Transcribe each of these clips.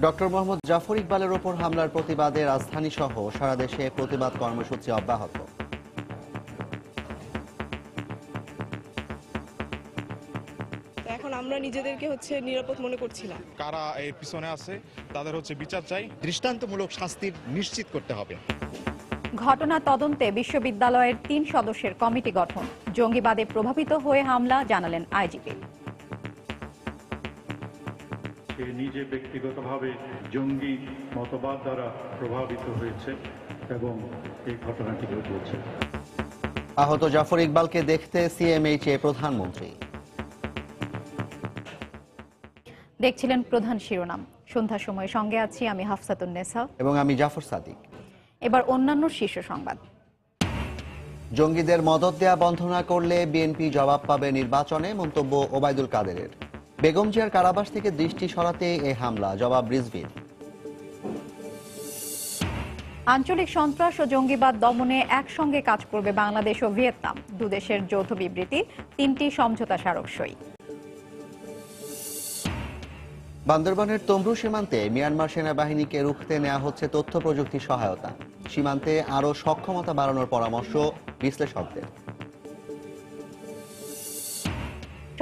Doctor Mohammad Zafar ইকবালের ওপর হামলার প্রতিবাদে রাজধানী সহ সারা দেশে প্রতিবাদ কর্মসূচি অব্যাহত। এখন আমরা নিজেদেরকে নিরাপদ মনে করছি না। কারা এর পিছনে আছে তাদের বিচার চাই, দৃষ্টান্তমূলক শাস্তি নিশ্চিত করতে হবে। ঘটনা তদন্তে বিশ্ববিদ্যালয়ের ৩ সদস্যের কমিটি গঠন। জঙ্গিবাদে প্রভাবিত হয়ে হামলা, জানালেন আইজিপি। সে নিজে ব্যক্তিগতভাবে জঙ্গি মতবাদ দ্বারা প্রভাবিত হয়েছে এবং এই ঘটনাটি ঘটেছে। আহত জাফর ইকবালকে দেখতে সিএমএইচে প্রধানমন্ত্রী। দেখছিলেন প্রধান শিরোনাম। সন্ধ্যার সময় সঙ্গে আছি আমি হাফসাতুন্নেসা এবং আমি জাফর সাদিক। এবার অন্যান্য শীর্ষ সংবাদ। জঙ্গিদের মদদ দেয়া বন্ধ না করলে বিএনপি জবাব পাবে নির্বাচনে, মন্তব্য ওবায়দুল কাদেরের। বেগম জিয়ার কারাবাস থেকে দৃষ্টি সরাতে এ হামলা, জবাব রিজভির। আঞ্চলিক সন্ত্রাস ও জঙ্গিবাদ দমনে একসঙ্গে কাজ করবে বাংলাদেশ ও ভিয়েতনাম। দুদেশের যৌথ বিবৃতি, 3টি সমঝোতা স্মারক সই। বান্দরবানের তমরু সীমান্তে মিয়ানমার সেনাবাহিনীকে রুখতে নেওয়া হচ্ছে তথ্য প্রযুক্তি সহায়তা। সীমান্তে আরও সক্ষমতা বাড়ানোর পরামর্শ বিশ্লেষকদের।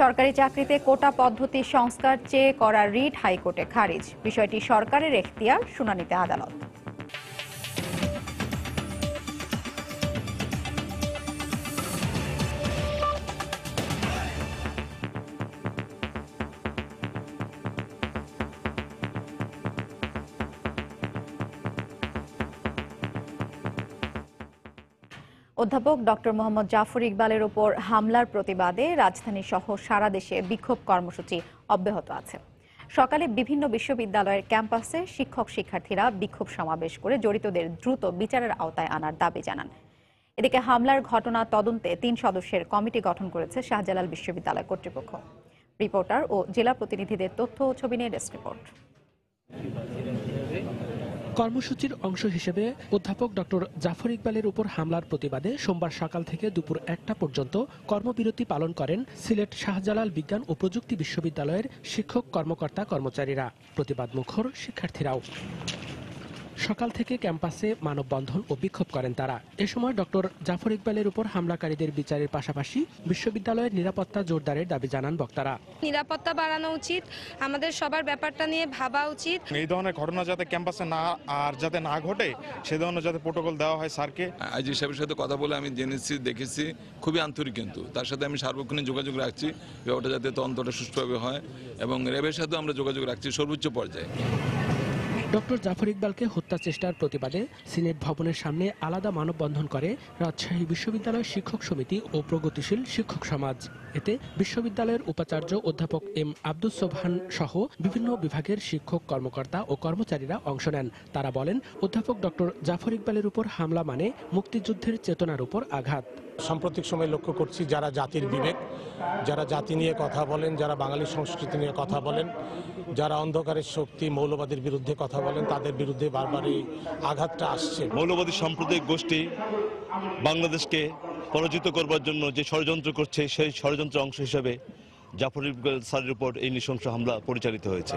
সরকারি চাকরিতে কোটা পদ্ধতি সংস্কার চেয়ে করা রিট হাইকোর্টে খারিজ। বিষয়টি সরকারের এখতিয়ার, শুনানিতে আদালত। অধ্যাপক ডক্টর মোহাম্মদ জাফর ইকবালের ওপর হামলার প্রতিবাদে রাজধানী সহ সারা দেশে বিক্ষোভ কর্মসূচি অব্যাহত আছে। সকালে বিভিন্ন বিশ্ববিদ্যালয়ের ক্যাম্পাসে শিক্ষক শিক্ষার্থীরা বিক্ষোভ সমাবেশ করে জড়িতদের দ্রুত বিচারের আওতায় আনার দাবি জানান। এদিকে হামলার ঘটনা তদন্তে 3 সদস্যের কমিটি গঠন করেছে শাহজালাল বিশ্ববিদ্যালয় কর্তৃপক্ষ। রিপোর্টার ও জেলা প্রতিনিধিদের তথ্য ও ছবি নিয়ে ডেস্ক রিপোর্ট। কর্মসূচির অংশ হিসেবে অধ্যাপক ডক্টর জাফর ইকবালের উপর হামলার প্রতিবাদে সোমবার সকাল থেকে দুপুর 1টা পর্যন্ত কর্মবিরতি পালন করেন সিলেট শাহজালাল বিজ্ঞান ও প্রযুক্তি বিশ্ববিদ্যালয়ের শিক্ষক কর্মকর্তা কর্মচারীরা। প্রতিবাদ মুখর শিক্ষার্থীরাও। সকাল থেকে ক্যাম্পাসে মানববন্ধন ও বিক্ষোভ করেন তারা। এ সময় ডক্টর জাফর ইকবালের উপর হামলাকারীদের বিচারের পাশাপাশি বিশ্ববিদ্যালয়ের নিরাপত্তা জোরদারের দাবি জানান বক্তারা। নিরাপত্তা বাড়ানো উচিত, আমাদের সবার ব্যাপারটা নিয়ে ভাবা উচিত। এই ধরনের ঘটনা যাতে ক্যাম্পাসে যাতে না ঘটে সে ধরনের যাতে প্রোটোকল দেওয়া হয় স্যারকে। আইজি সাহেবের সাথে কথা বলে আমি জেনেছি, দেখেছি, খুবই আন্তরিক, কিন্তু তার সাথে আমি সার্বক্ষণিক যোগাযোগ রাখছি ব্যাপারটা যাতে তদন্তটা সুষ্ঠুভাবে হয়, এবং র্যাবের সাথেও আমরা যোগাযোগ রাখছি সর্বোচ্চ পর্যায়ে। ডক্টর জাফর ইকবালকে হত্যা চেষ্টার প্রতিবাদে সিনেট ভবনের সামনে আলাদা মানববন্ধন করে রাজশাহী বিশ্ববিদ্যালয় শিক্ষক সমিতি ও প্রগতিশীল শিক্ষক সমাজ। এতে বিশ্ববিদ্যালয়ের উপাচার্য অধ্যাপক এম আব্দুস সোবহান সহ বিভিন্ন বিভাগের শিক্ষক কর্মকর্তা ও কর্মচারীরা অংশ নেন। তারা বলেন, অধ্যাপক ডক্টর জাফর ইকবালের উপর হামলা মানে মুক্তিযুদ্ধের চেতনার উপর আঘাত। সাম্প্রতিক সময় লক্ষ্য করছি যারা জাতির বিবেক, যারা জাতি নিয়ে কথা বলেন, যারা বাঙালি সংস্কৃতি নিয়ে কথা বলেন, যারা অন্ধকারের শক্তি মৌলবাদীর বিরুদ্ধে কথা বলেন, তাদের বিরুদ্ধে বারবারই আঘাতটা আসছে। মৌলবাদী সাম্প্রদায়িক গোষ্ঠী বাংলাদেশকে পরাজিত করবার জন্য যে ষড়যন্ত্র করছে, সেই ষড়যন্ত্রের অংশ হিসেবে জাফর ইকবাল স্যারের উপর এই নৃশংস হামলা পরিচালিত হয়েছে।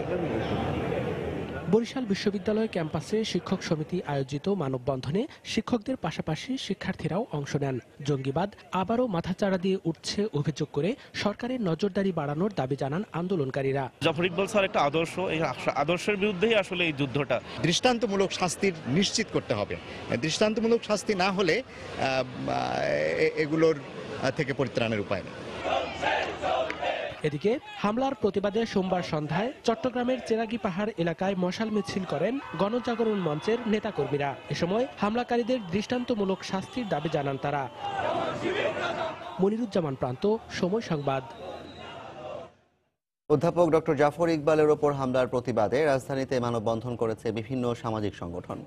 বরিশাল বিশ্ববিদ্যালয় ক্যাম্পাসে শিক্ষক সমিতি আয়োজিত মানববন্ধনে শিক্ষকদের পাশাপাশি শিক্ষার্থীরাও অংশ নেন। জঙ্গিবাদ আবারও মাথাচাড়া দিয়ে উঠছে অভিযোগ করে সরকারের নজরদারি বাড়ানোর দাবি জানান আন্দোলনকারীরা। জাফর ইকবাল স্যার একটা আদর্শ, এই আদর্শের বিরুদ্ধেই আসলে এই যুদ্ধটা। দৃষ্টান্তমূলক শাস্তি নিশ্চিত করতে হবে। দৃষ্টান্তমূলক শাস্তি না হলে এগুলোর থেকে পরিত্রাণের উপায় নেই। এদিকে হামলার প্রতিবাদে সোমবার সন্ধ্যায় চট্টগ্রামের চেরাগী পাহাড় এলাকায় মশাল মিছিল করেন গণজাগরণ মঞ্চের নেতাকর্মীরা। এ সময় হামলাকারীদের দৃষ্টান্তমূলক শাস্তির দাবি জানান তারা। মনিরুজ্জামান প্রান্ত, সময় সংবাদ। অধ্যাপক ডক্টর জাফর ইকবালের ওপর হামলার প্রতিবাদে রাজধানীতে মানববন্ধন করেছে বিভিন্ন সামাজিক সংগঠন।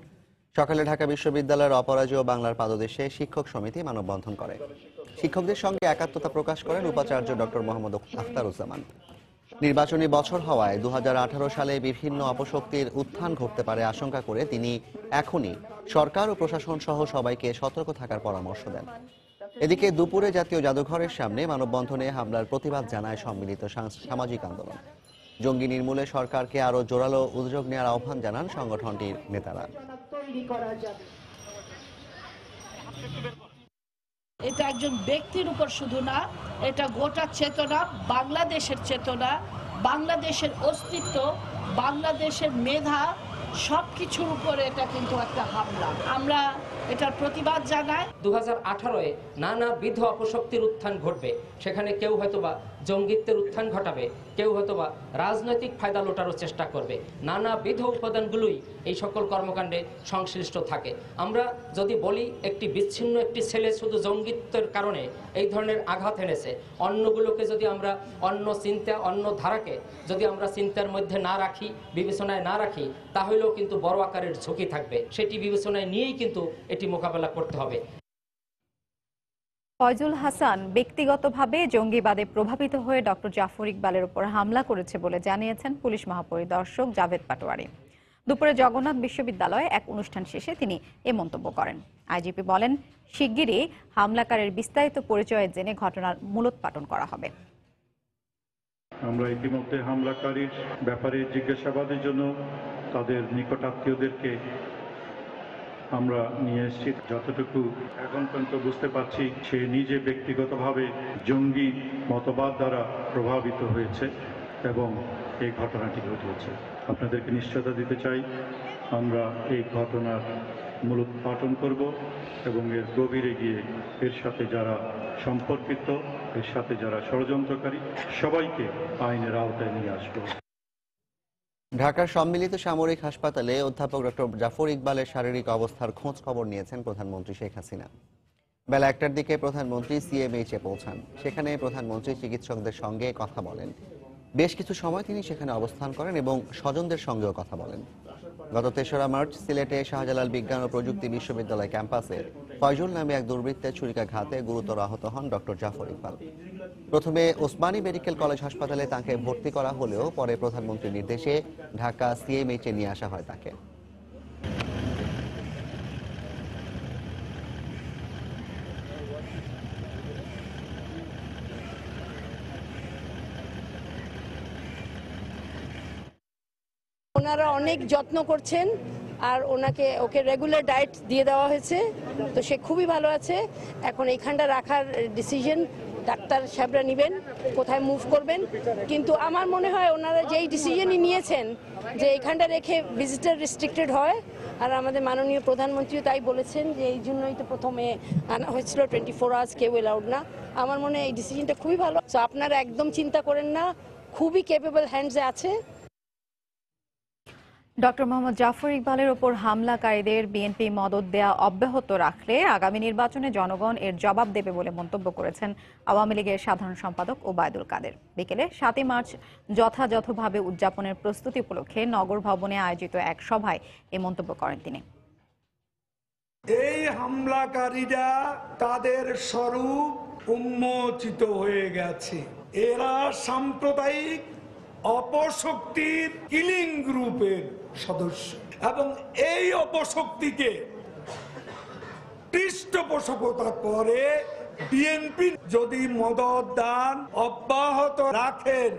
সকালে ঢাকা বিশ্ববিদ্যালয়ের অপরাজেয় বাংলার পাদদেশে শিক্ষক সমিতি মানববন্ধন করে। শিক্ষকদের সঙ্গে একাত্মতা প্রকাশ করেন উপাচার্য ডক্টর মোহাম্মদ আখতারুজ্জামান। নির্বাচনী বছর হওয়ায় 2018 সালে বিভিন্ন অপশক্তির উত্থান ঘটতে পারে আশঙ্কা করে তিনি এখনই সরকার ও প্রশাসন সহ সবাইকে সতর্ক থাকার পরামর্শ দেন। এদিকে দুপুরে জাতীয় জাদুঘরের সামনে মানববন্ধনে হামলার প্রতিবাদ জানায় সম্মিলিত সামাজিক আন্দোলন। জঙ্গি নির্মূলে সরকারকে আরও জোরালো উদ্যোগ নেওয়ার আহ্বান জানান সংগঠনটির নেতারা। এটা একজন ব্যক্তির উপর শুধু না, এটা গোটা চেতনা, বাংলাদেশের চেতনা, বাংলাদেশের অস্তিত্ব, বাংলাদেশের মেধা, সবকিছুর উপরে এটা কিন্তু একটা হামলা। আমরা এটার প্রতিবাদ জানাই। 2018-এ নানাবিধ অপশক্তির উত্থান ঘটবে, সেখানে কেউ হয়তোবা জঙ্গিত্বের উত্থান ঘটাবে, কেউ হয়তোবা রাজনৈতিক ফায়দা লোটারও চেষ্টা করবে। নানাবিধ উপাদানগুলোই এই সকল কর্মকাণ্ডে সংশ্লিষ্ট থাকে। আমরা যদি বলি একটি বিচ্ছিন্ন একটি ছেলে শুধু জঙ্গিত্বের কারণে এই ধরনের আঘাত এনেছে, অন্যগুলোকে যদি আমরা অন্য চিন্তা, অন্য ধারাকে যদি আমরা চিন্তার মধ্যে না রাখি, বিবেচনায় না রাখি, তাহলেও কিন্তু বড় আকারের ঝুঁকি থাকবে। সেটি বিবেচনায় নিয়েই কিন্তু এটি মোকাবেলা করতে হবে। ফয়জুল হাসান ব্যক্তিগতভাবে জঙ্গিবাদে প্রভাবিত হয়ে ডক্টর জাফর ইকবালের উপর হামলা করেছে বলে জানিয়েছেন পুলিশ মহাপরিদর্শক জাভেদ পাটোয়ারি। দুপুরে জগন্নাথ বিশ্ববিদ্যালয়ে এক অনুষ্ঠান শেষে তিনি এ মন্তব্য করেন। আইজিপি বলেন, শিগগিরই হামলাকারীর বিস্তারিত পরিচয় জেনে ঘটনার মূলোৎপাটন করা হবে। আমরা ইতিমধ্যে হামলাকারীর ব্যাপারে জিজ্ঞাসাবাদের জন্য তাদের নিকটাত্মীয়দেরকে আমরা নিয়ে এসেছি। যতটুকু এখন পর্যন্ত বুঝতে পারছি, সে নিজে ব্যক্তিগতভাবে জঙ্গি মতবাদ দ্বারা প্রভাবিত হয়েছে এবং এই ঘটনাটি ঘটিয়েছে। আপনাদেরকে নিশ্চয়তা দিতে চাই, আমরা এই ঘটনার মূলোৎপাটন করব এবং এর গভীরে গিয়ে এর সাথে যারা সম্পর্কিত, এর সাথে যারা ষড়যন্ত্রকারী, সবাইকে আইনের আওতায় নিয়ে আসবো। ঢাকার সম্মিলিত সামরিক হাসপাতালে অধ্যাপক ডক্টর জাফর ইকবালের শারীরিক অবস্থার খোঁজ খবর নিয়েছেন প্রধানমন্ত্রী শেখ হাসিনা। বেলা 1টার দিকে প্রধানমন্ত্রী সিএমএইচে পৌঁছান। সেখানে প্রধানমন্ত্রী চিকিৎসকদের সঙ্গে কথা বলেন। বেশ কিছু সময় তিনি সেখানে অবস্থান করেন এবং স্বজনদের সঙ্গেও কথা বলেন। গত 3রা মার্চ সিলেটে শাহজালাল বিজ্ঞান ও প্রযুক্তি বিশ্ববিদ্যালয় ক্যাম্পাসে ফয়জুল নামে এক দুর্বৃত্তের ছুরিকাঘাতে গুরুতর আহত হন ডক্টর জাফর ইকবাল। প্রথমে ওসমানী মেডিকেল কলেজ হাসপাতালে তাকে ভর্তি করা হলেও পরে প্রধানমন্ত্রীর নির্দেশে ঢাকা সিএমএইচে নিয়ে আসা হয় তাকে। ওনারা অনেক যত্ন করছেন আর ওকে রেগুলার ডায়েট দিয়ে দেওয়া হয়েছে, তো সে খুবই ভালো আছে। এখন এইখানটা রাখার ডিসিশন ডাক্তার সাহেবরা নেবেন, কোথায় মুভ করবেন। কিন্তু আমার মনে হয় ওনারা যেই ডিসিশনই নিয়েছেন যে এইখানটা রেখে ভিজিটার রেস্ট্রিক্টেড হয়, আর আমাদের মাননীয় প্রধানমন্ত্রীও তাই বলেছেন যে এই জন্যই তো প্রথমে আনা হয়েছিল 24 আওয়ার্স কেউ এলাউড না। আমার মনে হয় এই ডিসিশনটা খুবই ভালো। তো আপনারা একদম চিন্তা করেন না, খুবই ক্যাপেবল হ্যান্ডসে আছে। ডক্টর মোহাম্মদ জাফর ইকবালের ওপর হামলাকারীদের বিএনপি মদদ দেয়া অব্যাহত রাখলে আগামী নির্বাচনে জনগণ এর জবাব দেবে বলে মন্তব্য করেছেন আওয়ামী লীগের সাধারণ সম্পাদক ওবায়দুল কাদের। বিকেলে 7ই মার্চ যথাযথভাবে উদযাপনের প্রস্তুতি উপলক্ষে নগর ভবনে আয়োজিত এক সভায় এ মন্তব্য করেন তিনি। এই হামলাকারীরা তাদের স্বরূপ উন্মোচিত হয়ে গেছে। এরা সাম্প্রদায়িক অপশক্তির কিলিং গ্রুপের সদস্য এবং এই অপশক্তিকে পৃষ্ঠপোষকতা করে বিএনপি যদি মদদ দান অব্যাহত রাখেন,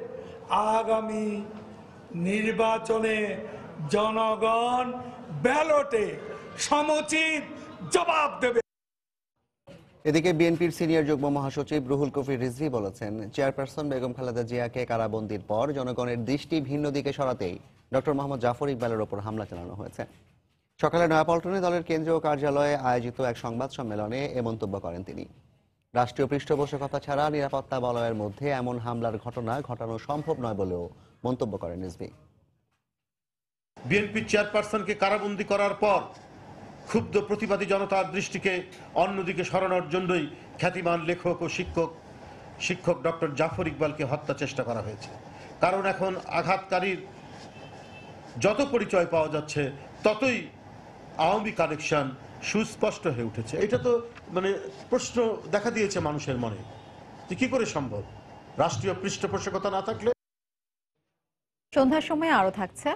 আগামী নির্বাচনে জনগণ ব্যালটে সমুচিত জবাব দেবে। এদিকে বিএনপির সিনিয়র যুগ্ম মহাসচিব রুহুল কবির রিজভী বলেছেন, চেয়ারপারসন বেগম খালেদা জিয়াকে কারাবন্দির পর জনগণের দৃষ্টি ভিন্ন দিকে সরাতেই ডক্টর মোহাম্মদ জাফর ইকবালের ওপর হামলা চালানো হয়েছে। সকালে নয়াপল্টনে দলের কেন্দ্রীয় কার্যালয়ে আয়োজিত এক সংবাদ সম্মেলনে এ মন্তব্য করেন তিনি। রাষ্ট্রীয় পৃষ্ঠপোষকতা ছাড়া নিরাপত্তা বলয়ের মধ্যে এমন হামলার ঘটনা ঘটানো সম্ভব নয় বলেও মন্তব্য করেন রিজভী। বিএনপি চেয়ারপারসনকে কারাবন্দী করার পর ক্ষুব্ধ প্রতিবাদী জনতার দৃষ্টিকে অন্যদিকে সরানোর জন্যই খ্যাতিমান লেখক ও শিক্ষক ডক্টর জাফর ইকবালকে হত্যা চেষ্টা করা হয়েছে। কারণ এখন আঘাতকারীর যত পরিচয় পাওয়া যাচ্ছে ততই আওয়ামী কানেকশন সুস্পষ্ট হয়ে উঠেছে। এটা তো প্রশ্ন দেখা দিয়েছে মানুষের মনে, যে কি করে সম্ভব রাষ্ট্রীয় পৃষ্ঠপোষকতা না থাকলে। সন্ধ্যার সময় আরো থাকছে।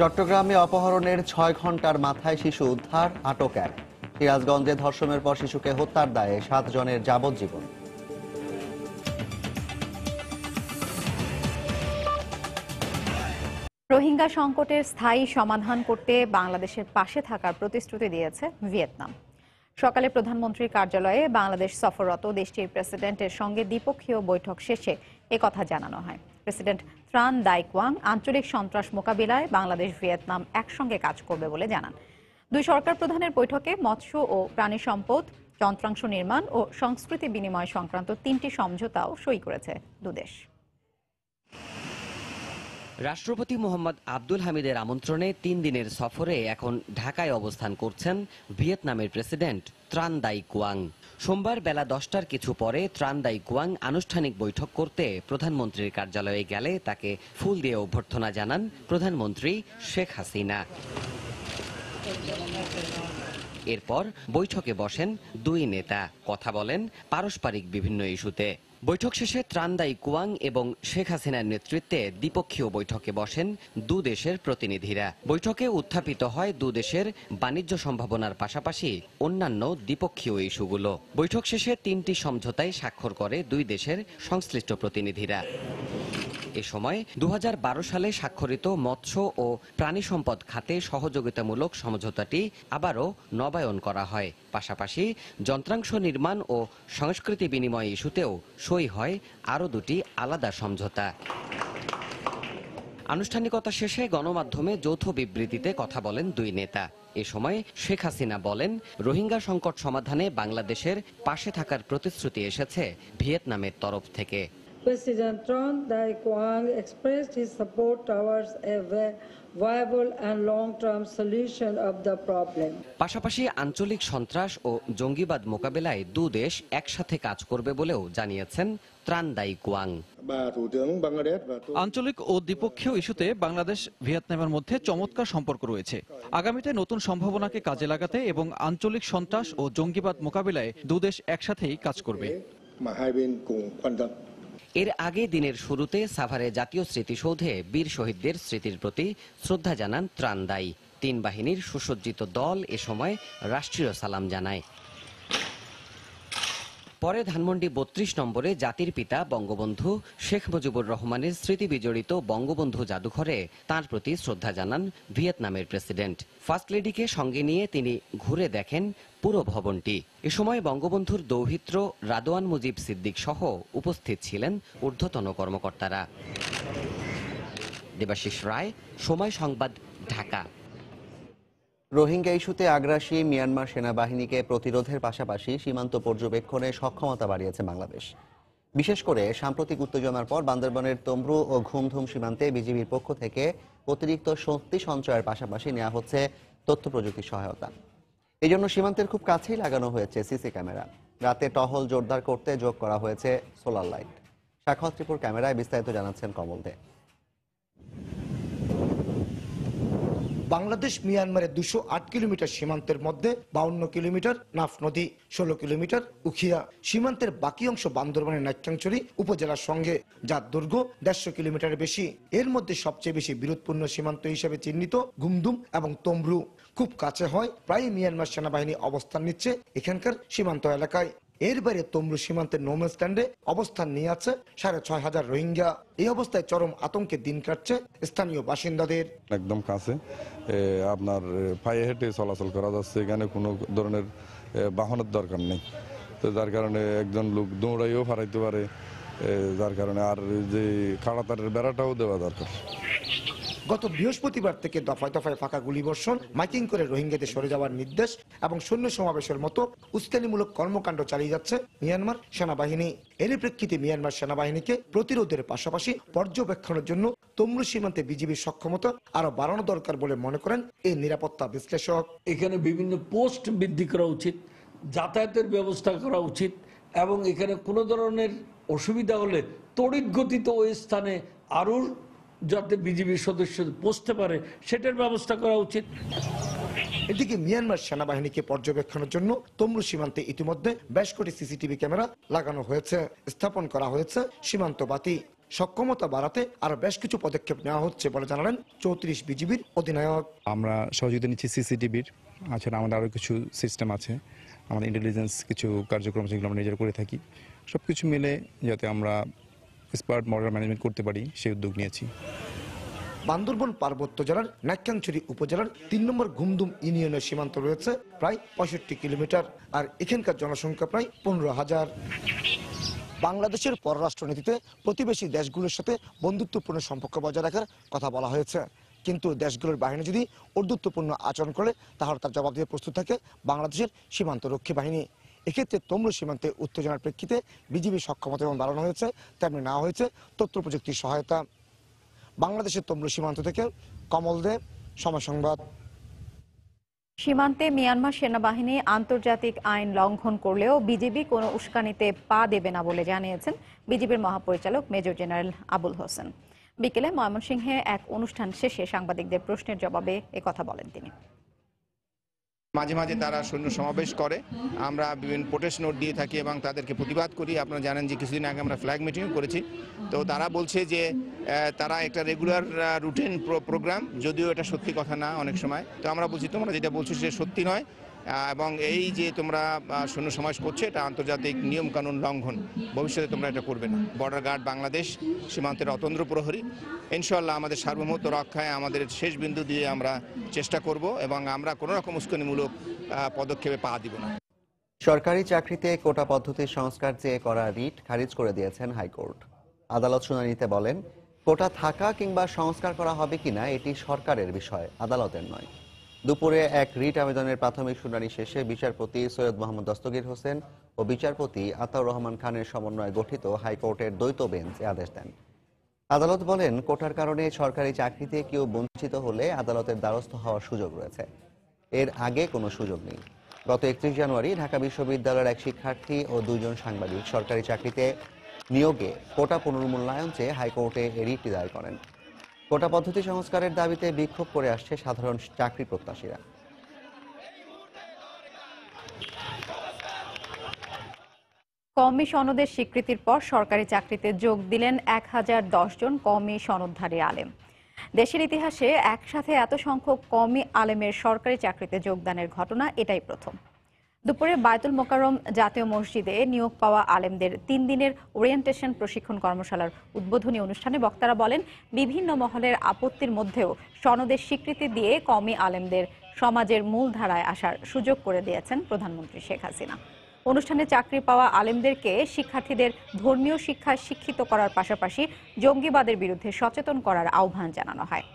চট্টগ্রামে অপহরণের 6 ঘন্টার মাথায় শিশু উদ্ধার, আটক এক। সিরাজগঞ্জে ধর্ষণের পর শিশুকে হত্যার দায়ে 7 জনের যাবজ্জীবন। রোহিঙ্গা সংকটের স্থায়ী সমাধান করতে বাংলাদেশের পাশে থাকার প্রতিশ্রুতি দিয়েছে ভিয়েতনাম। সকালে প্রধানমন্ত্রীর কার্যালয়ে বাংলাদেশ সফররত দেশটির প্রেসিডেন্টের সঙ্গে দ্বিপক্ষীয় বৈঠক শেষে একথা জানানো হয়। প্রেসিডেন্ট ত্রান দাই কোয়াং আঞ্চলিক সন্ত্রাস মোকাবিলায় বাংলাদেশ ভিয়েতনাম একসঙ্গে কাজ করবে বলে জানান। দুই সরকার প্রধানের বৈঠকে মৎস্য ও প্রাণী সম্পদ, যন্ত্রাংশ নির্মাণ ও সংস্কৃতি বিনিময় সংক্রান্ত 3টি সমঝোতাও সই করেছে দুদেশ। রাষ্ট্রপতি মোহাম্মদ আব্দুল হামিদের আমন্ত্রণে 3 দিনের সফরে এখন ঢাকায় অবস্থান করছেন ভিয়েতনামের প্রেসিডেন্ট ত্রান দাই কোয়াং। সোমবার বেলা 10টার কিছু পরে ত্রান দাই কোয়াং আনুষ্ঠানিক বৈঠক করতে প্রধানমন্ত্রীর কার্যালয়ে গেলে তাকে ফুল দিয়ে অভ্যর্থনা জানান প্রধানমন্ত্রী শেখ হাসিনা। এরপর বৈঠকে বসেন দুই নেতা, কথা বলেন পারস্পরিক বিভিন্ন ইস্যুতে। বৈঠক শেষে ত্রান দাই কোয়াং এবং শেখ হাসিনার নেতৃত্বে দ্বিপক্ষীয় বৈঠকে বসেন দুদেশের প্রতিনিধিরা। বৈঠকে উত্থাপিত হয় দুদেশের বাণিজ্য সম্ভাবনার পাশাপাশি অন্যান্য দ্বিপক্ষীয় ইস্যুগুলো। বৈঠক শেষে 3টি সমঝোতায় স্বাক্ষর করে দুই দেশের সংশ্লিষ্ট প্রতিনিধিরা। এ সময় 2012 সালে স্বাক্ষরিত মৎস্য ও প্রাণী সম্পদ খাতে সহযোগিতামূলক সমঝোতাটি আবারও নবায়ন করা হয়। পাশাপাশি যন্ত্রাংশ নির্মাণ ও সংস্কৃতি বিনিময় ইস্যুতেও সই হয় আরও 2টি আলাদা সমঝোতা। আনুষ্ঠানিকতা শেষে গণমাধ্যমে যৌথ বিবৃতিতে কথা বলেন দুই নেতা। এ সময় শেখ হাসিনা বলেন, রোহিঙ্গা সংকট সমাধানে বাংলাদেশের পাশে থাকার প্রতিশ্রুতি এসেছে ভিয়েতনামের তরফ থেকে। President Tran Dai Quang expressed his support towards a viable and long-term solution of the problem. পাশাপাশি আঞ্চলিক সন্ত্রাস ও জঙ্গিবাদ মোকাবেলায় দুদেশ একসাথে কাজ করবে বলেও জানিয়েছেন ত্রান দাই কোয়াং। আঞ্চলিক ও দ্বিপক্ষীয় ইস্যুতে বাংলাদেশ ভিয়েতনামের মধ্যে চমৎকার সম্পর্ক রয়েছে। আগামীতে নতুন সম্ভাবনাকে কাজে লাগাতে এবং আঞ্চলিক সন্ত্রাস ও জঙ্গিবাদ মোকাবেলায় দুদেশ একসাথেই কাজ করবে। এর আগে দিনের শুরুতে সাভারে জাতীয় স্মৃতিসৌধে বীর শহীদদের স্মৃতির প্রতি শ্রদ্ধা জানান ত্রান দাই। 3 বাহিনীর সুসজ্জিত দল এ সময় রাষ্ট্রীয় সালাম জানায়। পরে ধানমন্ডি 32 নম্বরে জাতির পিতা বঙ্গবন্ধু শেখ মুজিবুর রহমানের স্মৃতি বিজড়িত বঙ্গবন্ধু জাদুঘরে তাঁর প্রতি শ্রদ্ধা জানান ভিয়েতনামের প্রেসিডেন্ট। ফার্স্ট লেডিকে সঙ্গে নিয়ে তিনি ঘুরে দেখেন পুরো ভবনটি। এ সময় বঙ্গবন্ধুর দৌহিত্র রাদওয়ান মুজিব সিদ্দিক সহ উপস্থিত ছিলেন ঊর্ধ্বতন কর্মকর্তারা। দেবাশিস রায়, সময় সংবাদ, ঢাকা। রোহিঙ্গা ইস্যুতে আগ্রাসী মিয়ানমার সেনাবাহিনীকে প্রতিরোধের পাশাপাশি সীমান্ত পর্যবেক্ষণে সক্ষমতা বাড়িয়েছে বাংলাদেশ। বিশেষ করে সাম্প্রতিক উত্তেজনার পর বান্দরবানের তমব্রু ও ঘুমধুম সীমান্তে বিজিবির পক্ষ থেকে অতিরিক্ত শক্তি সঞ্চয়ের পাশাপাশি নেওয়া হচ্ছে তথ্য প্রযুক্তি সহায়তা। এই জন্য সীমান্তের খুব কাছেই লাগানো হয়েছে সিসি ক্যামেরা। রাতে টহল জোরদার করতে যোগ করা হয়েছে সোলার লাইট। সাখাওয়াত ত্রিপুর ক্যামেরায় বিস্তারিত জানাচ্ছেন কমল দে। বাংলাদেশ মিয়ানমারের 208 কিলোমিটার সীমান্তের মধ্যে 52 কিলোমিটার নাফ নদী, 16 কিলোমিটার উখিয়া। সীমান্তের বাকি অংশ বান্দরবানের নাট্যাংচরি উপজেলার সঙ্গে, যার দৈর্ঘ্য 150 কিলোমিটারের বেশি। এর মধ্যে সবচেয়ে বেশি বিরোধপূর্ণ সীমান্ত হিসেবে চিহ্নিত ঘুমধুম এবং তমব্রু। খুব কাছে হয়, প্রায় মিয়ানমার সেনাবাহিনী অবস্থান নিচ্ছে এখানকার সীমান্ত এলাকায়। এর বাইরে তমব্রু সীমান্তের নোম্যান স্ট্যান্ডে অবস্থান নিয়ে আছে 6,500 রোহিঙ্গা। এই অবস্থায় চরম আতঙ্কে দিন কাটছে স্থানীয় বাসিন্দাদের। একদম কাছে আপনার পায়ে হেঁটে চলাচল করা যাচ্ছে, এখানে কোনো ধরনের বাহনের দরকার নেই। তো যার কারণে একজন লোক দৌড়াইও ফারাইতে পারে, যার কারণে আর যে কাঁটাতারের বেড়াটাও দেওয়া দরকার। গত বৃহস্পতিবার থেকে দফায় দফায় ফাঁকা গুলিবর্ষণ, মাইকিং করে রোহিঙ্গাদের সরে যাওয়ার নির্দেশ এবং সৈন্য সমাবেশের মতো উস্কানিমূলক কর্মকাণ্ড চালিয়ে যাচ্ছে মিয়ানমার সেনাবাহিনী। এর প্রেক্ষিতে মিয়ানমার সেনাবাহিনীকে প্রতিরোধের পাশাপাশি পর্যবেক্ষণের জন্য তমব্রু সীমান্তে বিজিবির সক্ষমতা আরো বাড়ানো দরকার বলে মনে করেন এই নিরাপত্তা বিশ্লেষক। এখানে বিভিন্ন পোস্ট বৃদ্ধি করা উচিত, যাতায়াতের ব্যবস্থা করা উচিত এবং এখানে কোনো ধরনের অসুবিধা হলে তড়িৎ গতিতে ওই স্থানে আরও যাতে বিজিবির সদস্য পৌঁছতে পারে সেটার ব্যবস্থা করা উচিত। এদিকে মিয়ানমার সেনাবাহিনীকে পর্যবেক্ষণের জন্য তমব্রু সীমান্তে ইতিমধ্যে বেশ কটি সিসিটিভি ক্যামেরা লাগানো হয়েছে, স্থাপন করা হয়েছে সীমান্ত বাতি। সক্ষমতা বাড়াতে আরো বেশ কিছু পদক্ষেপ নেওয়া হচ্ছে বলে জানালেন 34 বিজিবির অধিনায়ক। আমরা সহযোগিতা নিচ্ছি সিসিটিভির, আসলে আমাদের আরো কিছু সিস্টেম আছে, আমাদের ইন্টেলিজেন্স কিছু কার্যক্রম যেগুলো আমরা নিজেরা করে থাকি। সবকিছু মিলে যাতে আমরা স্মার্ট মডেল ম্যানেজমেন্ট করতে পারি সেই উদ্যোগ নিয়েছি। বান্দরবন পার্বত্য জেলার নাক্যাংছড়ি উপজেলার ৩ নম্বর ঘুমদুম ইউনিয়নের সীমান্ত রয়েছে প্রায় ৬৫ কিলোমিটার, আর এখানকার জনসংখ্যা প্রায় ১৫,০০০। বাংলাদেশের পররাষ্ট্রনীতিতে প্রতিবেশী দেশগুলোর সাথে বন্ধুত্বপূর্ণ সম্পর্ক বজায় রাখার কথা বলা হয়েছে, কিন্তু দেশগুলোর বাহিনী যদি ঔদ্ধত্যপূর্ণ আচরণ করে তাহলে তার জবাব দিয়ে প্রস্তুত থাকে বাংলাদেশের সীমান্তরক্ষী বাহিনী। এক্ষেত্রে তমলু সীমান্তে উত্তেজনার প্রেক্ষিতে বিজিবি সক্ষমতা যেমন বাড়ানো হয়েছে তেমনি নেওয়া হয়েছে তথ্য প্রযুক্তির সহায়তা। বাংলাদেশের তমলু সীমান্ত থেকে কমল দে, সময় সংবাদ। সীমান্তে মিয়ানমার সেনাবাহিনী আন্তর্জাতিক আইন লঙ্ঘন করলেও বিজিবি কোনো উস্কানিতে পা দেবে না বলে জানিয়েছেন বিজিবির মহাপরিচালক মেজর জেনারেল আবুল হোসেন। বিকেলে ময়মনসিংহে এক অনুষ্ঠান শেষে সাংবাদিকদের প্রশ্নের জবাবে একথা বলেন তিনি। মাঝে মাঝে তারা সৈন্য সমাবেশ করে, আমরা বিভিন্ন প্রোটেস্ট নোট দিয়ে থাকি এবং তাদেরকে প্রতিবাদ করি। আপনারা জানেন যে কিছুদিন আগে আমরা ফ্ল্যাগ মিটিং করেছি, তো তারা বলছে যে তারা একটা রেগুলার রুটিন প্রোগ্রাম, যদিও এটা সত্যি কথা না অনেক সময়। তো আমরা বলছি তোমরা যেটা বলছো সেটা সত্যি নয়, এবং এই যে তোমরা সৈন্য সমাবেশ করছে এটা আন্তর্জাতিক নিয়ম কানুন লঙ্ঘন, ভবিষ্যতে তোমরা এটা করবে না। বর্ডার গার্ড বাংলাদেশ সীমান্তের অতন্দ্র প্রহরী, ইনশাআল্লাহ আমাদের সার্বভৌমত্ব রক্ষায় আমাদের শেষ বিন্দু দিয়ে আমরা চেষ্টা করব এবং আমরা কোনো রকম উস্কানিমূলক পদক্ষেপে পা দিব না। সরকারি চাকরিতে কোটা পদ্ধতির সংস্কার চেয়ে করা রিট খারিজ করে দিয়েছেন হাইকোর্ট। আদালত শুনানিতে বলেন, কোটা থাকা কিংবা সংস্কার করা হবে কিনা এটি সরকারের বিষয়, আদালতের নয়। দুপুরে এক রিট আবেদনের প্রাথমিক শুনানি শেষে বিচারপতি সৈয়দ মোহাম্মদ দস্তগীর হোসেন ও বিচারপতি আতাউর রহমান খানের সমন্বয়ে গঠিত হাইকোর্টের দ্বৈত বেঞ্চ এ আদেশ দেন। আদালত বলেন, কোটার কারণে সরকারি চাকরিতে কেউ বঞ্চিত হলে আদালতের দ্বারস্থ হওয়ার সুযোগ রয়েছে, এর আগে কোনো সুযোগ নেই। গত ৩১ জানুয়ারি ঢাকা বিশ্ববিদ্যালয়ের এক শিক্ষার্থী ও ২ জন সাংবাদিক সরকারি চাকরিতে নিয়োগে কোটা পুনর্মূল্যায়ন চেয়ে হাইকোর্টে রিট দায়ের করেন। কোটা পদ্ধতি সংস্কারের দাবিতে বিক্ষোভ করে আসছে সাধারণ চাকরি প্রত্যাশীরা। কওমি সনদের স্বীকৃতির পর সরকারি চাকরিতে যোগ দিলেন ১০১০ জন কওমি সনদধারী আলেম। দেশের ইতিহাসে একসাথে এত সংখ্যক কওমি আলেমের সরকারি চাকরিতে যোগদানের ঘটনা এটাই প্রথম। দুপুরে বায়তুল মোকাররম জাতীয় মসজিদে নিয়োগ পাওয়া আলেমদের ৩ দিনের ওরিয়েন্টেশন প্রশিক্ষণ কর্মশালার উদ্বোধনী অনুষ্ঠানে বক্তারা বলেন, বিভিন্ন মহলের আপত্তির মধ্যেও সনদের স্বীকৃতি দিয়ে কওমি আলেমদের সমাজের মূল ধারায় আসার সুযোগ করে দিয়েছেন প্রধানমন্ত্রী শেখ হাসিনা। অনুষ্ঠানে চাকরি পাওয়া আলেমদেরকে শিক্ষার্থীদের ধর্মীয় শিক্ষায় শিক্ষিত করার পাশাপাশি জঙ্গিবাদের বিরুদ্ধে সচেতন করার আহ্বান জানানো হয়।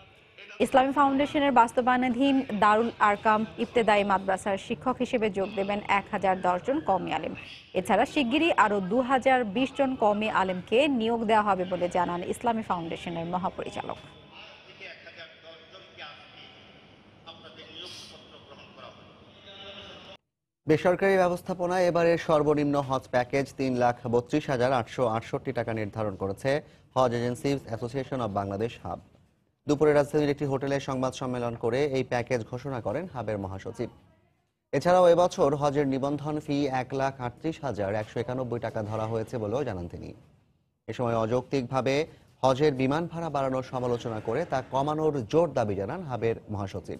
ইসলামী ফাউন্ডেশনের বাস্তবায়নাধীন দারুল আরকাম ইবতেদায়ী মাদ্রাসার শিক্ষক হিসেবে যোগ দেবেন ১০১০ জন কওমি আলেম। এছাড়া শিগগিরই আরও ২০২০ জন কওমি আলেমকে নিয়োগ দেওয়া হবে বলে জানান ইসলামী ফাউন্ডেশনের মহাপরিচালক। বেসরকারি ব্যবস্থাপনায় এবারের সর্বনিম্ন হজ প্যাকেজ ৩,৩২,৮৬৮ টাকা নির্ধারণ করেছে Hajj agencies association of Bangladesh HAAB. দুপুরে রাজধানীর একটি হোটেলে সংবাদ সম্মেলন করে এই প্যাকেজ ঘোষণা করেন হাবের মহাসচিব। এছাড়াও এবছর হজের নিবন্ধন ফি ১,৩৮,১৯১ টাকা ধরা হয়েছে বলেও জানান তিনি। এ সময় অযৌক্তিকভাবে হজের বিমান ভাড়া বাড়ানোর সমালোচনা করে তা কমানোর জোর দাবি জানান হাবের মহাসচিব।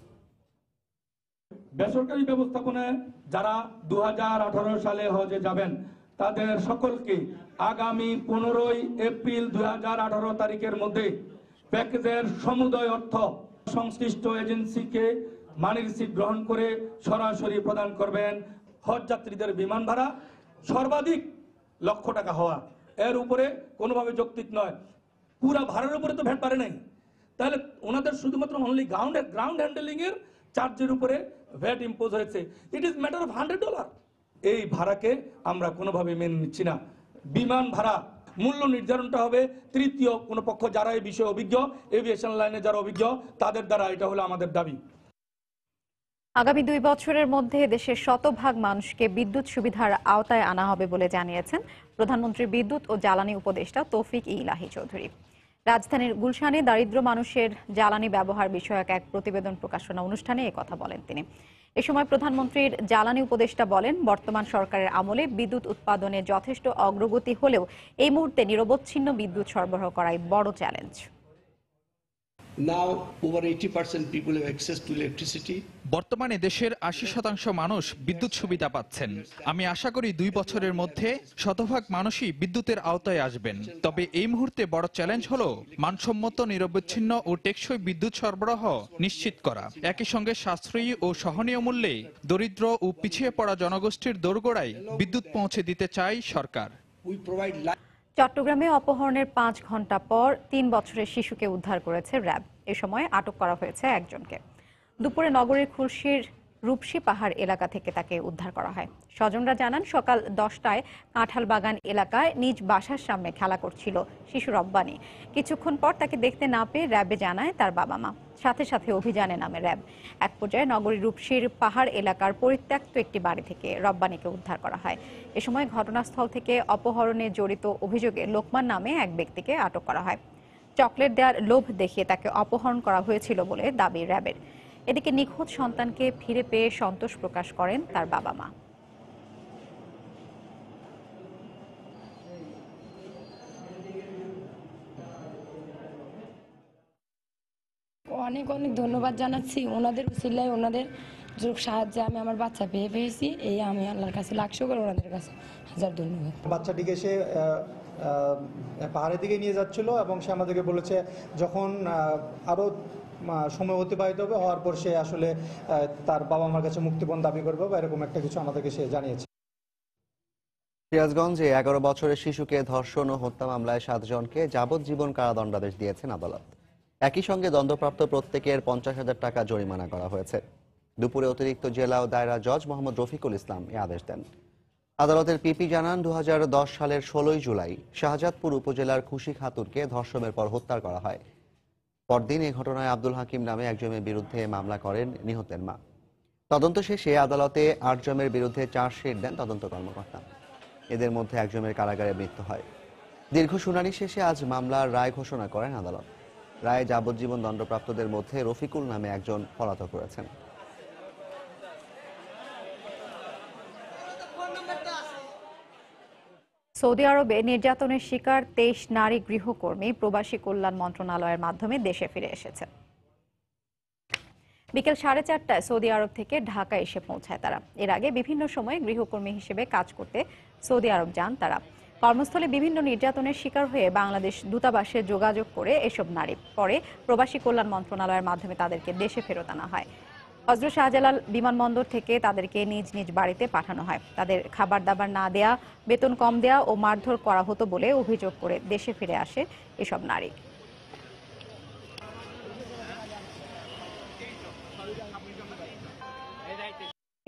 বেসরকারি ব্যবস্থাপনায় যারা 2018 সালে হজে যাবেন তাদের সকলকে আগামী 15 এপ্রিল 2018 তারিখের মধ্যে প্যাকেজের সমুদয় অর্থ সংশ্লিষ্ট এজেন্সিকে মানি রিসিট গ্রহণ করে সরাসরি প্রদান করবেন। হজ যাত্রীদের বিমান ভাড়া সর্বাধিক লক্ষ টাকা হওয়া এর উপরে কোনোভাবে যৌক্তিক নয়। পুরা ভাড়ার উপরে তো ভ্যাট বাড়ে নাই, তাহলে ওনাদের শুধুমাত্র অনলি গ্রাউন্ড হ্যান্ডেলিং এর চার্জের উপরে ভ্যাট ইম্পোজ হয়েছে। It is matter of $100। এই ভাড়াকে আমরা কোনোভাবে মেনে নিচ্ছি না। বিমান ভাড়া মূল্য নির্ধারণটা হবে তৃতীয় কোনো পক্ষ, যারা এই বিষয়ে অভিজ্ঞ, এভিয়েশন লাইনে যারা অভিজ্ঞ তাদের দ্বারা, এটা হলো আমাদের দাবি। আগামী 2 বছরের মধ্যে দেশের শতভাগ মানুষকে বিদ্যুৎ সুবিধার আওতায় আনা হবে বলে জানিয়েছেন প্রধানমন্ত্রী বিদ্যুৎ ও জ্বালানি উপদেষ্টা তৌফিক ইলাহি চৌধুরী। রাজধানীর গুলশানে দারিদ্র মানুষের জ্বালানি ব্যবহার বিষয়ক এক প্রতিবেদন প্রকাশনা অনুষ্ঠানে একথা বলেন তিনি। এ সময় প্রধানমন্ত্রীর জ্বালানি উপদেষ্টা বলেন, বর্তমান সরকারের আমলে বিদ্যুৎ উৎপাদনে যথেষ্ট অগ্রগতি হলেও এই মুহূর্তে নিরবচ্ছিন্ন বিদ্যুৎ সরবরাহ করাই বড় challenge. Now over 80% people have access to electricity. বর্তমানে দেশের ৮০% মানুষ বিদ্যুৎ সুবিধা পাচ্ছেন। আমি আশা করি 2 বছরের মধ্যে শতভাগ মানুষই বিদ্যুতের আওতায় আসবেন। তবে এই মুহূর্তে বড় চ্যালেঞ্জ হলো মানসম্মত, নিরবচ্ছিন্ন ও টেকসই বিদ্যুৎ সরবরাহ নিশ্চিত করা। একই সঙ্গে সাশ্রয়ী ও সহনীয় মূল্যে দরিদ্র ও পিছিয়ে পড়া জনগোষ্ঠীর দোরগোড়ায় বিদ্যুৎ পৌঁছে দিতে চায় সরকার। চট্টগ্রামে অপহরণের 5 ঘন্টা পর 3 বছরের শিশুকে উদ্ধার করেছে র্যাব। এ সময় আটক করা হয়েছে একজনকে। দুপুরে নগরীর খুলশীর রূপসী পাহাড় এলাকা থেকে তাকে উদ্ধার করা হয়। স্বজনরা জানান, সকাল 10টায় কাঁঠালবাগান এলাকায় নিজ বাসার সামনে খেলা করছিল শিশু রব্বানী। কিছুক্ষণ পর তাকে দেখতে না পেয়ে র্যাবে জানায় তার বাবা মা। সাথে সাথে অভিযানে নামে র্যাব। এক পর্যায়ে নগরীর রূপসীর পাহাড় এলাকার পরিত্যক্ত একটি বাড়ি থেকে রব্বানীকে উদ্ধার করা হয়। এ সময় ঘটনাস্থল থেকে অপহরণে জড়িত অভিযোগে লোকমান নামে এক ব্যক্তিকে আটক করা হয়। চকলেট দেওয়ার লোভ দেখিয়ে তাকে অপহরণ করা হয়েছিল বলে দাবি র্যাবের। এদিকে নিখোঁজ সন্তানকে ফিরে পেয়ে সন্তোষ প্রকাশ করেন তার বাবা মা। অনেক অনেক ধন্যবাদ জানাচ্ছি ওনাদের উসিলায়, ওনাদের সাহায্যে আমি আমার বাচ্চা পেয়েছি। এই আমি আল্লাহর কাছে লাখ শুকর, ওনাদের কাছে হাজার ধন্যবাদ। বাচ্চাটিকে সে পাহাড়ের দিকে নিয়ে যাচ্ছিল এবং সে আমাদেরকে বলেছে যখন আরও সময় অতিবাহিত হওয়ার পর সে আসলে তার বাবা মার কাছে মুক্তিপণ দাবি করবে বা এরকম একটা কিছু আমাদেরকে সে জানিয়েছে। সিরাজগঞ্জে 11 বছরের শিশুকে ধর্ষণ ও হত্যা মামলায় 7 জনকে যাবজ্জীবন কারাদণ্ডাদেশ দিয়েছেন আদালত। একই সঙ্গে দণ্ডপ্রাপ্ত প্রত্যেকের 50,000 টাকা জরিমানা করা হয়েছে। দুপুরে অতিরিক্ত জেলা ও দায়রা জজ মোহাম্মদ রফিকুল ইসলাম এ আদেশ দেন। আদালতের পিপি জানান, 2010 সালের 16 জুলাই শাহজাদপুর উপজেলার খুশি খাতুনকে ধর্ষণের পর হত্যা করা হয়। পরদিন এই ঘটনায় আব্দুল হাকিম নামে একজনের বিরুদ্ধে মামলা করেন নিহতের মা। তদন্ত শেষে আদালতে 8 জনের বিরুদ্ধে চার্জশিট দেন তদন্ত কর্মকর্তা। এদের মধ্যে একজনের কারাগারে মৃত্যু হয়। দীর্ঘ শুনানি শেষে আজ মামলার রায় ঘোষণা করেন আদালত। রায়ে যাবজ্জীবন দণ্ডপ্রাপ্তদের মধ্যে রফিকুল নামে একজন পলাতক রয়েছেন। সৌদি আরবে নির্যাতনের শিকার 23 নারী গৃহকর্মী প্রবাসী কল্যাণ মন্ত্রণালয়ের মাধ্যমে দেশে ফিরে এসেছেন। বিকেল 4:30টায় সৌদি আরব থেকে ঢাকা এসে পৌঁছায় তারা। এর আগে বিভিন্ন সময়ে গৃহকর্মী হিসেবে কাজ করতে সৌদি আরব যান তারা। কর্মস্থলে বিভিন্ন নির্যাতনের শিকার হয়ে বাংলাদেশ দূতাবাসে যোগাযোগ করে এসব নারী পরে প্রবাসী কল্যাণ মন্ত্রণালয়ের মাধ্যমে তাদেরকে দেশে ফেরত আনা হয়। হযরত শাহজালাল বিমানবন্দর থেকে তাদেরকে নিজ নিজ বাড়িতে পাঠানো হয়। তাদের খাবার দাবার না দেয়া, বেতন কম দেয়া ও মারধর করা হতো বলে অভিযোগ করে দেশে ফিরে আসে এসব নারী।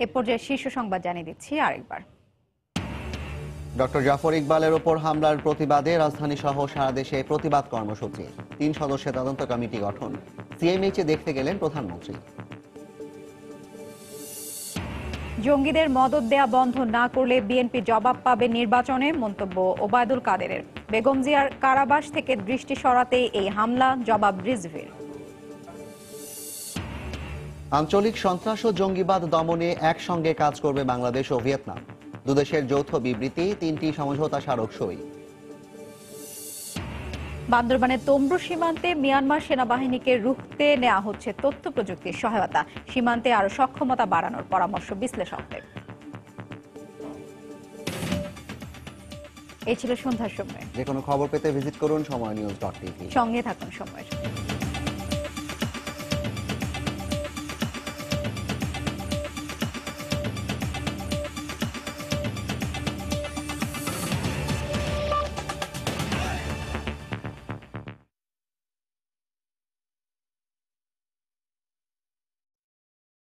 এ পর্যায়ে শীর্ষ সংবাদ জানিয়ে দিচ্ছি আরেকবার। ডক্টর জাফর ইকবালের ওপর হামলার প্রতিবাদে রাজধানী সহ সারা দেশে প্রতিবাদ কর্মসূচি। 3 সদস্যের তদন্ত কমিটি গঠন। সিএমএইচে দেখতে গেলেন প্রধানমন্ত্রী। জঙ্গিদের মদদ দেয়া বন্ধ না করলে বিএনপি জবাব পাবে নির্বাচনে, মন্তব্য ওবায়দুল কাদেরের। বেগম জিয়ার কারাবাস থেকে দৃষ্টি সরাতেই এই হামলা, জবাব রিজভির। আঞ্চলিক সন্ত্রাস ও জঙ্গিবাদ দমনে একসঙ্গে কাজ করবে বাংলাদেশ ও ভিয়েতনাম। দুদেশের যৌথ বিবৃতি, 3টি সমঝোতা স্মারক সই। বান্দরবানের তমব্রু সীমান্তে মিয়ানমার সেনাবাহিনীকে রুখতে নেওয়া হচ্ছে তথ্য প্রযুক্তির সহায়তা। সীমান্তে আরো সক্ষমতা বাড়ানোর পরামর্শ বিশ্লেষকদের। এই ছিল সন্ধ্যার সময়। যে কোনো খবর পেতে ভিজিট করুন সময়নিউজ.tv। সঙ্গে থাকুন সময়।